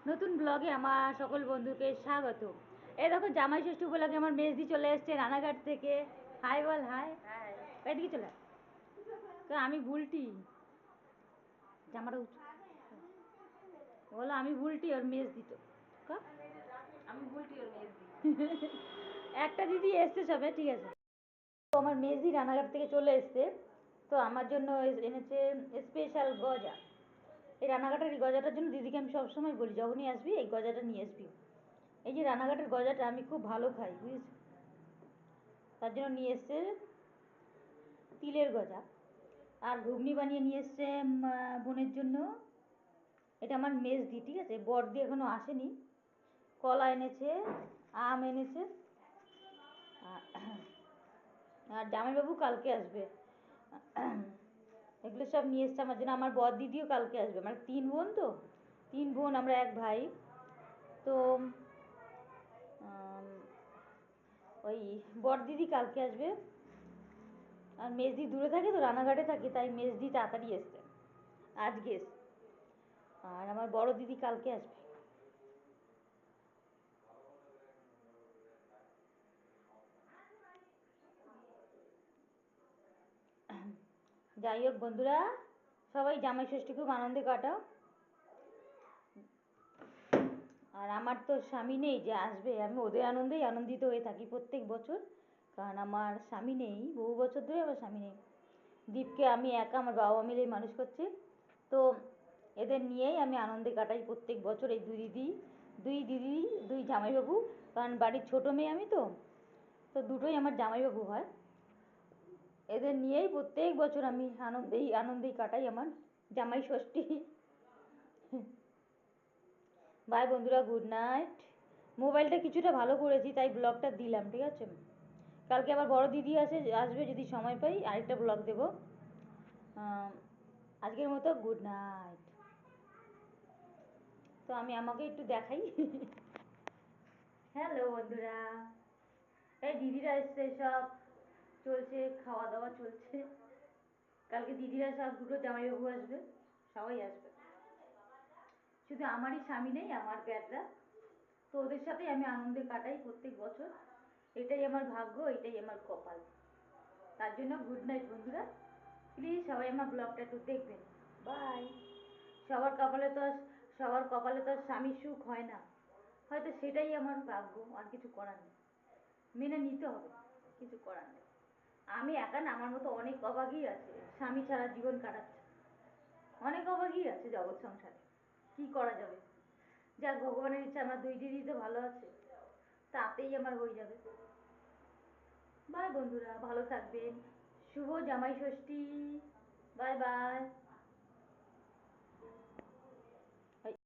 নতুন ব্লগে আমার সকল বন্ধুকে স্বাগত। এই দেখো জামাই ষষ্ঠী উপলক্ষে আমার মেজদি চলে এসছে রানাঘাট থেকে। হাই বল, হাই। এদিকে চলে তো আমি বুলটি জামাটা বলো আমি বুলটি ওর মেজদি তো আমি বুলটি ওর মেজদি একটা দিদি এসছে সবে, ঠিক আছে। তো আমার মেজদি রানাঘাট থেকে চলে এসছে, তো আমার জন্য এনেছে স্পেশাল গজা। এই রানাঘাটের এই গজাটার জন্য দিদিকে আমি সবসময় বলি যখনই আসবি এই গজাটা নিয়ে আসবি। এই যে রানাঘাটের গজাটা আমি খুব ভালো খাই, বুঝেছ, তার জন্য নিয়ে এসছে তিলের গজা। আর ঘুগনি বানিয়ে নিয়ে এসছে বোনের জন্য। এটা আমার মেজদি, ঠিক আছে, বড়দি এখনো আসেনি। কলা এনেছে, আম এনেছে, আর জামাইবাবু কালকে আসবে। এগুলো সব নিয়ে এসছে আমার জন্য। আমার বর দিদিও কালকে আসবে, মানে 3 বোন তো, 3 বোন আমরা 1 ভাই। তো ওই বর দিদি কালকে আসবে। আর মেজদি দূরে থাকে তো, রানাঘাটে থাকে, তাই মেজদি তাড়াতাড়ি এসছে, আজকে এসছে। আর আমার বড় দিদি কালকে আসবে। যাই হোক বন্ধুরা, সবাই জামাই ষষ্ঠী খুব আনন্দে কাটাও। আর আমার তো স্বামী নেই যে আসবে, আমি ওদের আনন্দেই আনন্দিত হয়ে থাকি প্রত্যেক বছর। কারণ আমার স্বামী নেই, বহু বছর ধরে আমার স্বামী নেই। দীপকে আমি একা আমার বাবা মিলেই মানুষ করছি। তো এদের নিয়েই আমি আনন্দে কাটাই প্রত্যেক বছর। এই দুই দিদি, 2 জামাইবাবু, কারণ বাড়ির ছোট মেয়ে আমি তো, তো দুটোই আমার জামাইবাবু হয়। এদের নিয়েই প্রত্যেক বছর আমি আনন্দেই কাটাই আমার জামাই ষষ্ঠী। বাই বন্ধুরা, গুড নাইট। মোবাইলটা কিছুটা ভালো করেছি তাই ব্লগটা দিলাম, ঠিক আছে। কালকে আবার বড় দিদি আসবে, যদি সময় পাই আরেকটা ব্লগ দেবো। আজকের মতো গুড নাইট। তো আমি আমাকে একটু দেখাই। হ্যালো বন্ধুরা, এই দিদিরা এসছে, সব চলছে, খাওয়া দাওয়া চলছে। কালকে দিদিরা সব, দুটো জামাইবাবু আসবে, সবাই আসবে। শুধু আমারই স্বামী নেই, আমার ব্যাডরা। তো ওদের সাথেই আমি আনন্দে কাটাই প্রত্যেক বছর। এটাই আমার ভাগ্য, এটাই আমার কপাল। তার জন্য গুড নাইট বন্ধুরা। প্লিজ সবাই আমার ব্লগটা একটু দেখবেন। বাই। সবার কপালে তো সবার কপালে তো স্বামীর সুখ হয় না, হয়তো সেটাই আমার ভাগ্য, আর কিছু করার নেই, মেনে নিতে হবে, কিছু করার নেই। আমি একা না, আমার মতো অনেক অভাগী আছে, স্বামী ছাড়া জীবন কাটাচ্ছে, অনেক অভাগী আছে জগৎ সংসারে, কি করা যাবে। যাক, ভগবানের ইচ্ছা আমার 2 দিদি তো ভালো আছে, তাতেই আমার হয়ে যাবে। বাই বন্ধুরা, ভালো থাকবেন। শুভ জামাই ষষ্ঠী। Bye bye.